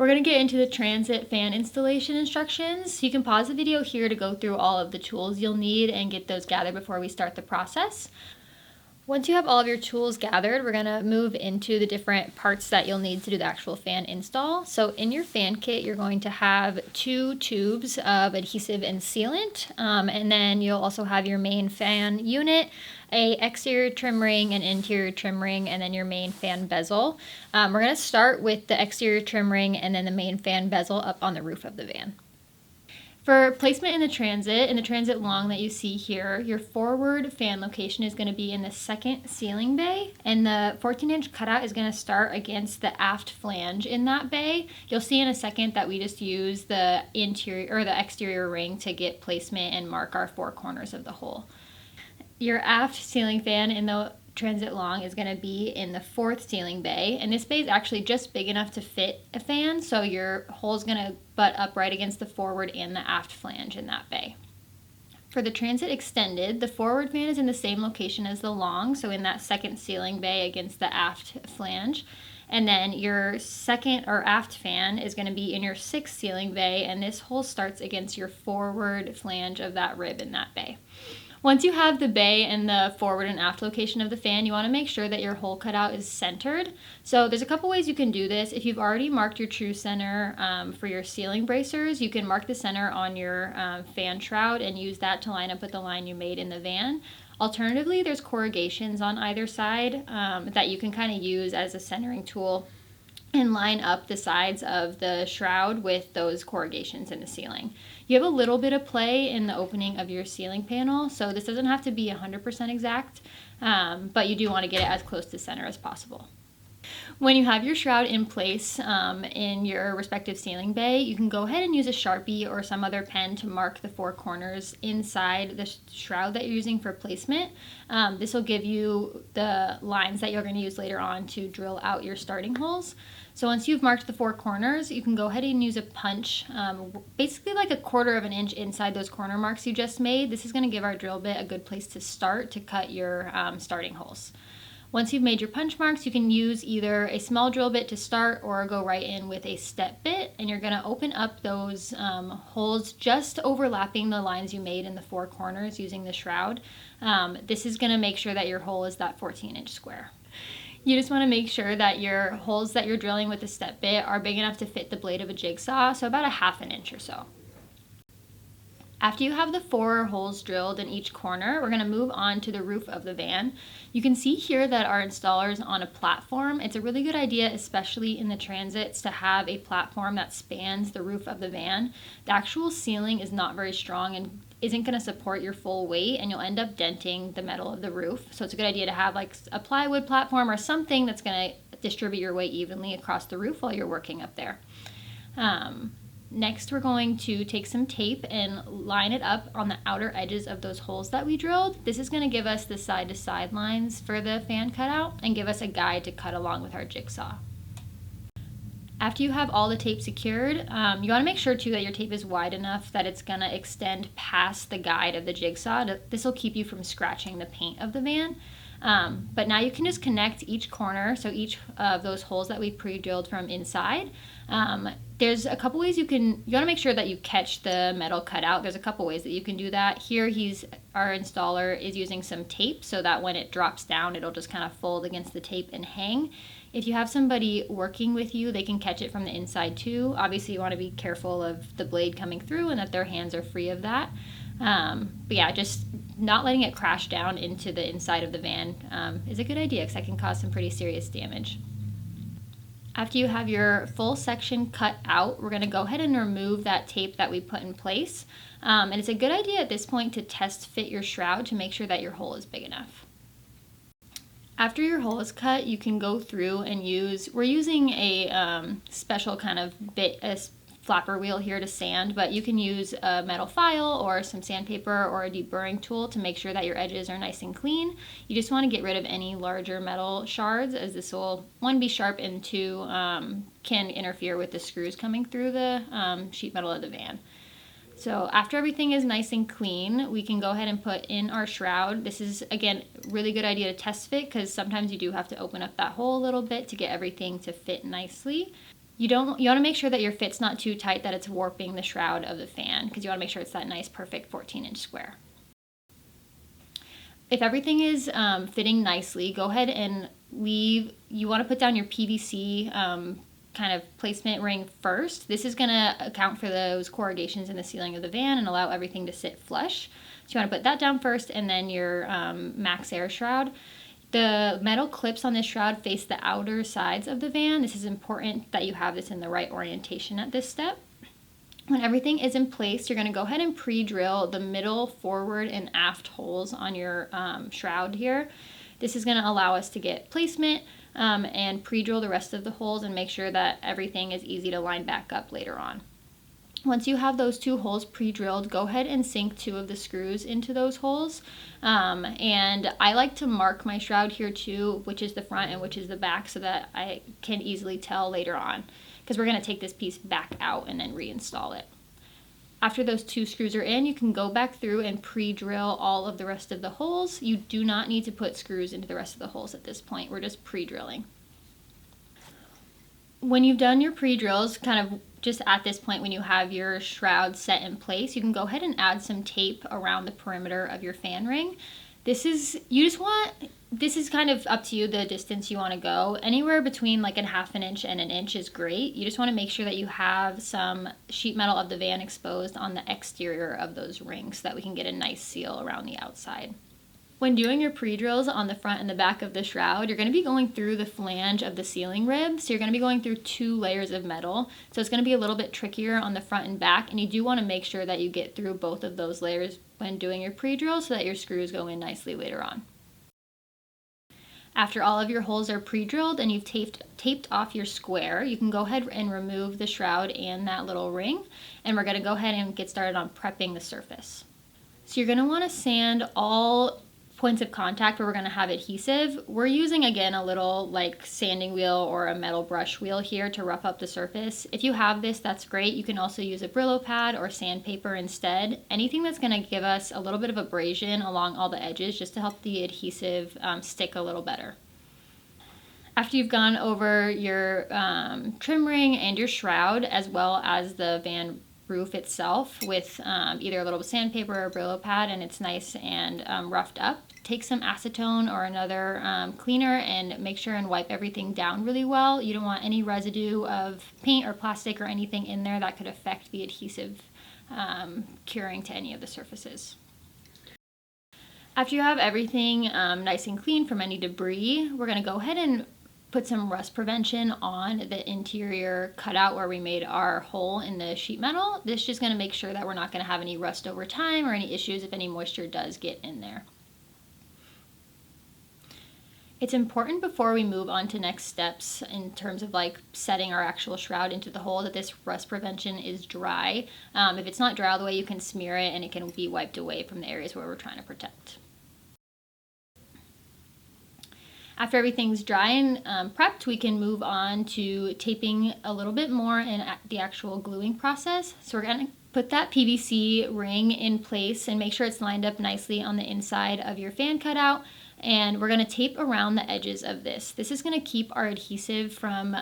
We're going to get into the transit fan installation instructions. You can pause the video here to go through all of the tools you'll need and get those gathered before we start the process. Once you have all of your tools gathered, we're going to move into the different parts that you'll need to do the actual fan install. So in your fan kit, you're going to have 2 tubes of adhesive and sealant, and then you'll also have your main fan unit, a exterior trim ring, an interior trim ring, and then your main fan bezel. We're going to start with the exterior trim ring and then the main fan bezel up on the roof of the van. For placement in the transit long that you see here, your forward fan location is going to be in the second ceiling bay, and the 14-inch cutout is going to start against the aft flange in that bay. You'll see in a second that we just use the interior or the exterior ring to get placement and mark our 4 corners of the hole. Your aft ceiling fan in the transit long is going to be in the 4th ceiling bay, and this bay is actually just big enough to fit a fan, so your hole is going to butt up right against the forward and the aft flange in that bay. For the transit extended, the forward fan is in the same location as the long, so in that 2nd ceiling bay against the aft flange, and then your second or aft fan is going to be in your 6th ceiling bay, and this hole starts against your forward flange of that rib in that bay. Once you have the bay and the forward and aft location of the fan, you want to make sure that your hole cutout is centered. So there's a couple ways you can do this. If you've already marked your true center for your ceiling bracers, you can mark the center on your fan shroud and use that to line up with the line you made in the van. Alternatively, there's corrugations on either side that you can kind of use as a centering tool and line up the sides of the shroud with those corrugations in the ceiling. You have a little bit of play in the opening of your ceiling panel, so this doesn't have to be 100% exact, but you do want to get it as close to center as possible. When you have your shroud in place in your respective ceiling bay, you can go ahead and use a Sharpie or some other pen to mark the 4 corners inside the shroud that you're using for placement. This will give you the lines that you're going to use later on to drill out your starting holes. So once you've marked the 4 corners, you can go ahead and use a punch, basically like a 1/4 of an inch inside those corner marks you just made. This is going to give our drill bit a good place to start to cut your starting holes. Once you've made your punch marks, you can use either a small drill bit to start or go right in with a step bit, and you're going to open up those holes just overlapping the lines you made in the 4 corners using the shroud. This is going to make sure that your hole is that 14-inch square. You just want to make sure that your holes that you're drilling with the step bit are big enough to fit the blade of a jigsaw, so about a 1/2 inch or so. After you have the 4 holes drilled in each corner, we're going to move on to the roof of the van. You can see here that our installer is on a platform. It's a really good idea, especially in the transits, to have a platform that spans the roof of the van. The actual ceiling is not very strong and isn't going to support your full weight, and you'll end up denting the metal of the roof. So it's a good idea to have like a plywood platform or something that's going to distribute your weight evenly across the roof while you're working up there. Next, we're going to take some tape and line it up on the outer edges of those holes that we drilled. This is going to give us the side-to-side lines for the fan cutout and give us a guide to cut along with our jigsaw. After you have all the tape secured, you want to make sure too that your tape is wide enough that it's going to extend past the guide of the jigsaw. This will keep you from scratching the paint of the van. But now you can just connect each corner, so each of those holes that we pre-drilled from inside. There's a couple ways you want to make sure that you catch the metal cutout. There's a couple ways that you can do that. Here our installer is using some tape so that when it drops down, it'll just kind of fold against the tape and hang. If you have somebody working with you, they can catch it from the inside too. Obviously, you want to be careful of the blade coming through and that their hands are free of that. But yeah, just not letting it crash down into the inside of the van is a good idea because that can cause some pretty serious damage. After you have your full section cut out, we're going to go ahead and remove that tape that we put in place. And it's a good idea at this point to test fit your shroud to make sure that your hole is big enough. After your hole is cut, you can go through and we're using a special kind of bit, a flapper wheel here to sand, but you can use a metal file or some sandpaper or a deburring tool to make sure that your edges are nice and clean. You just want to get rid of any larger metal shards, as this will, 1, be sharp, and 2, can interfere with the screws coming through the sheet metal of the van. So after everything is nice and clean, we can go ahead and put in our shroud. This is, again, really good idea to test fit because sometimes you do have to open up that hole a little bit to get everything to fit nicely. You want to make sure that your fit's not too tight that it's warping the shroud of the fan, because you want to make sure it's that nice perfect 14-inch square. If everything is fitting nicely, go ahead and you want to put down your PVC kind of placement ring first. This is going to account for those corrugations in the ceiling of the van and allow everything to sit flush. So you want to put that down first, and then your Max Air shroud. The metal clips on this shroud face the outer sides of the van. This is important that you have this in the right orientation at this step. When everything is in place, you're going to go ahead and pre-drill the middle, forward, and aft holes on your shroud here. This is going to allow us to get placement and pre-drill the rest of the holes and make sure that everything is easy to line back up later on. Once you have those 2 holes pre-drilled, go ahead and sink 2 of the screws into those holes. And I like to mark my shroud here too, which is the front and which is the back, so that I can easily tell later on, because we're going to take this piece back out and then reinstall it. After those 2 screws are in, you can go back through and pre-drill all of the rest of the holes. You do not need to put screws into the rest of the holes at this point. We're just pre-drilling. When you've done your pre-drills, kind of just at this point when you have your shroud set in place, you can go ahead and add some tape around the perimeter of your fan ring. This is kind of up to you, the distance you want to go. Anywhere between like a ½ inch and an inch is great. You just want to make sure that you have some sheet metal of the van exposed on the exterior of those rings so that we can get a nice seal around the outside. When doing your pre-drills on the front and the back of the shroud, you're going to be going through the flange of the ceiling rib. So you're going to be going through 2 layers of metal. So it's going to be a little bit trickier on the front and back, and you do want to make sure that you get through both of those layers when doing your pre-drill so that your screws go in nicely later on. After all of your holes are pre-drilled and you've taped off your square, you can go ahead and remove the shroud and that little ring, and we're going to go ahead and get started on prepping the surface. So you're going to want to sand all points of contact where we're going to have adhesive. We're using, again, a little like sanding wheel or a metal brush wheel here to rough up the surface. If you have this, that's great. You can also use a Brillo pad or sandpaper instead. Anything that's going to give us a little bit of abrasion along all the edges just to help the adhesive stick a little better. After you've gone over your trim ring and your shroud, as well as the van roof itself with either a little sandpaper or Brillo pad, and it's nice and roughed up, take some acetone or another cleaner and make sure and wipe everything down really well. You don't want any residue of paint or plastic or anything in there that could affect the adhesive curing to any of the surfaces. After you have everything nice and clean from any debris, we're going to go ahead and put some rust prevention on the interior cutout where we made our hole in the sheet metal. This is just going to make sure that we're not going to have any rust over time or any issues if any moisture does get in there. It's important before we move on to next steps in terms of like setting our actual shroud into the hole that this rust prevention is dry. If it's not dry all the way, you can smear it and it can be wiped away from the areas where we're trying to protect. After everything's dry and prepped, we can move on to taping a little bit more in the actual gluing process. So we're going to put that PVC ring in place and make sure it's lined up nicely on the inside of your fan cutout. And we're going to tape around the edges of this. This is going to keep our adhesive from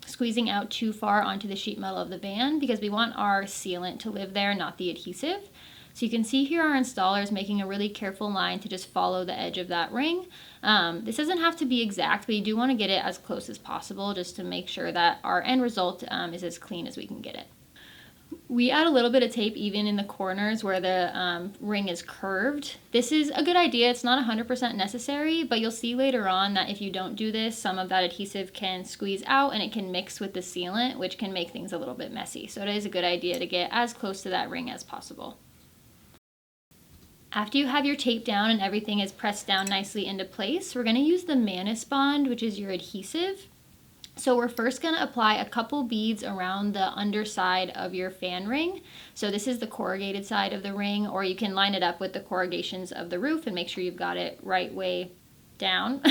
squeezing out too far onto the sheet metal of the van, because we want our sealant to live there, not the adhesive. So you can see here our installer is making a really careful line to just follow the edge of that ring. This doesn't have to be exact, but you do want to get it as close as possible just to make sure that our end result is as clean as we can get it. We add a little bit of tape even in the corners where the ring is curved. This is a good idea. It's not 100% necessary, but you'll see later on that if you don't do this, some of that adhesive can squeeze out and it can mix with the sealant, which can make things a little bit messy. So it is a good idea to get as close to that ring as possible. After you have your tape down and everything is pressed down nicely into place, we're going to use the Manis Bond, which is your adhesive. So we're first going to apply a couple beads around the underside of your fan ring. So this is the corrugated side of the ring, or you can line it up with the corrugations of the roof and make sure you've got it right way down.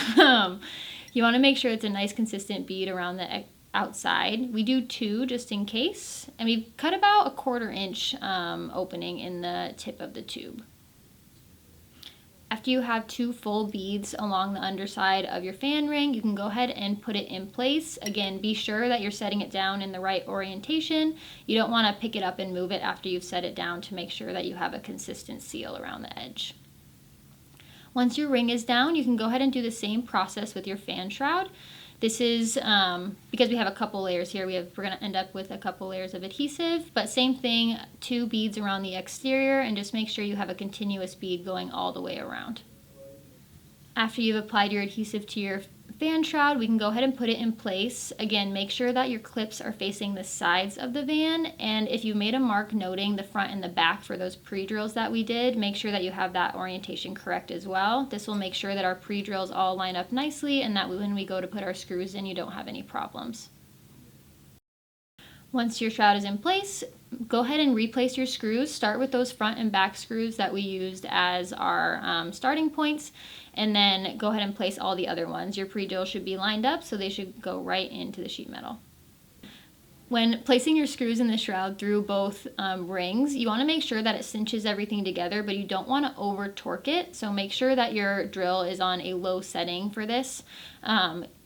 You want to make sure it's a nice consistent bead around the outside. We do 2 just in case, and we've cut about a 1/4 inch opening in the tip of the tube. After you have 2 full beads along the underside of your fan ring, you can go ahead and put it in place. Again, be sure that you're setting it down in the right orientation. You don't want to pick it up and move it after you've set it down to make sure that you have a consistent seal around the edge. Once your ring is down, you can go ahead and do the same process with your fan shroud. This is, because we have a couple layers here, we're going to end up with a couple layers of adhesive, but same thing, 2 beads around the exterior, and just make sure you have a continuous bead going all the way around. After you've applied your adhesive to your fan shroud, we can go ahead and put it in place. Again, make sure that your clips are facing the sides of the van, and if you made a mark noting the front and the back for those pre-drills that we did, make sure that you have that orientation correct as well. This will make sure that our pre-drills all line up nicely and that when we go to put our screws in, you don't have any problems. Once your shroud is in place, go ahead and replace your screws. Start with those front and back screws that we used as our starting points, and then go ahead and place all the other ones. Your pre-drill should be lined up, so they should go right into the sheet metal. When placing your screws in the shroud through both rings, you want to make sure that it cinches everything together, but you don't want to over torque it, so make sure that your drill is on a low setting for this.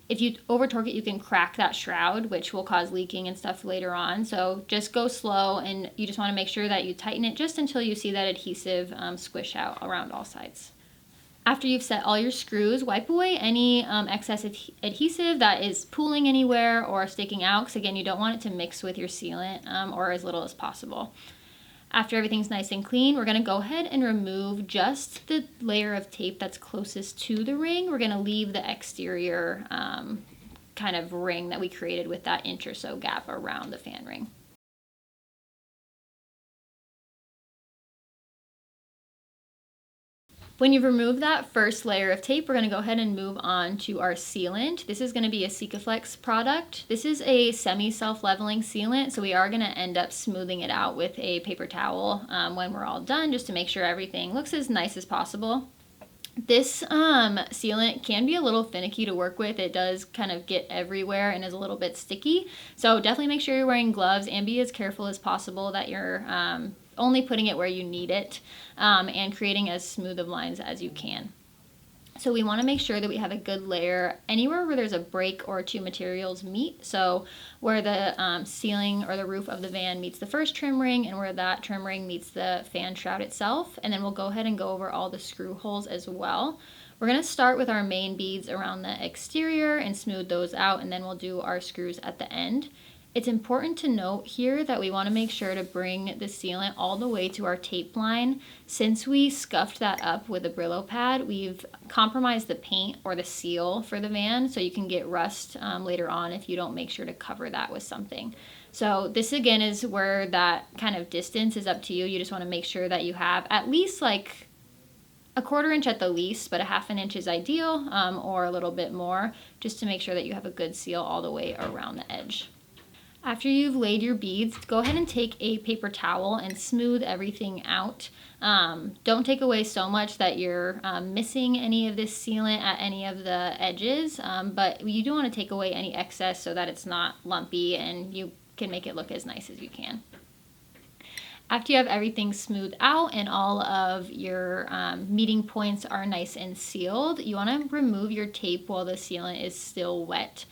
If you over torque it, you can crack that shroud, which will cause leaking and stuff later on. So just go slow, and you just want to make sure that you tighten it just until you see that adhesive squish out around all sides. After you've set all your screws, wipe away any excess adhesive that is pooling anywhere or sticking out, because again, you don't want it to mix with your sealant or as little as possible. After everything's nice and clean, we're going to go ahead and remove just the layer of tape that's closest to the ring. We're going to leave the exterior kind of ring that we created with that inch or so gap around the fan ring. When you've removed that first layer of tape, we're going to go ahead and move on to our sealant. This is going to be a Sikaflex product. This is a semi-self-leveling sealant, so we are going to end up smoothing it out with a paper towel when we're all done, just to make sure everything looks as nice as possible. This sealant can be a little finicky to work with. It does kind of get everywhere and is a little bit sticky. So definitely make sure you're wearing gloves and be as careful as possible that you're only putting it where you need it and creating as smooth of lines as you can. So we want to make sure that we have a good layer anywhere where there's a break or 2 materials meet. So where the ceiling or the roof of the van meets the first trim ring, and where that trim ring meets the fan shroud itself. And then we'll go ahead and go over all the screw holes as well. We're going to start with our main beads around the exterior and smooth those out, and then we'll do our screws at the end. It's important to note here that we want to make sure to bring the sealant all the way to our tape line. Since we scuffed that up with a Brillo pad, we've compromised the paint or the seal for the van, so you can get rust later on if you don't make sure to cover that with something. So this again is where that kind of distance is up to you. You just want to make sure that you have at least like a 1/4 inch at the least, but a 1/2 inch is ideal, or a little bit more, just to make sure that you have a good seal all the way around the edge. After you've laid your beads, go ahead and take a paper towel and smooth everything out. Don't take away so much that you're missing any of this sealant at any of the edges, but you do want to take away any excess so that it's not lumpy and you can make it look as nice as you can. After you have everything smoothed out and all of your meeting points are nice and sealed, you want to remove your tape while the sealant is still wet.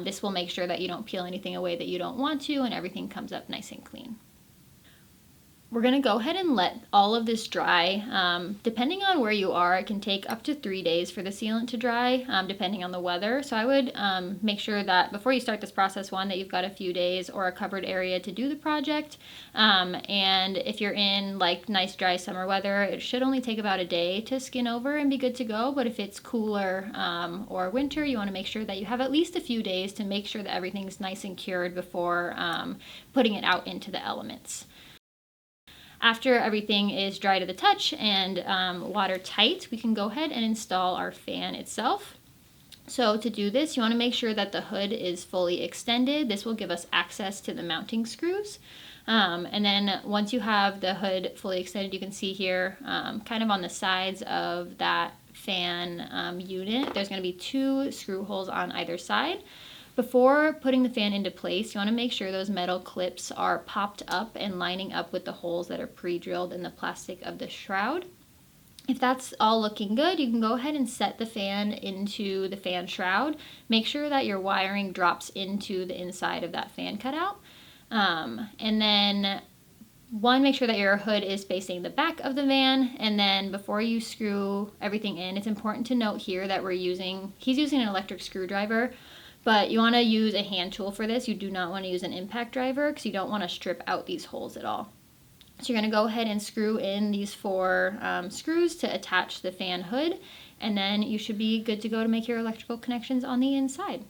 This will make sure that you don't peel anything away that you don't want to, and everything comes up nice and clean. We're going to go ahead and let all of this dry. Depending on where you are, it can take up to 3 days for the sealant to dry, depending on the weather. So I would make sure that before you start this process, that you've got a few days or a covered area to do the project. And if you're in like nice dry summer weather, it should only take about a day to skin over and be good to go. But if it's cooler or winter, you want to make sure that you have at least a few days to make sure that everything's nice and cured before putting it out into the elements. After everything is dry to the touch and watertight, we can go ahead and install our fan itself. So to do this, you want to make sure that the hood is fully extended. This will give us access to the mounting screws. And then once you have the hood fully extended, you can see here kind of on the sides of that fan unit, there's going to be 2 screw holes on either side. Before putting the fan into place, you want to make sure those metal clips are popped up and lining up with the holes that are pre-drilled in the plastic of the shroud. If that's all looking good, you can go ahead and set the fan into the fan shroud. Make sure that your wiring drops into the inside of that fan cutout. And then make sure that your hood is facing the back of the van, and then before you screw everything in, it's important to note here that he's using an electric screwdriver, but you want to use a hand tool for this. You do not want to use an impact driver because you don't want to strip out these holes at all. So you're going to go ahead and screw in these 4 screws to attach the fan hood, and then you should be good to go to make your electrical connections on the inside.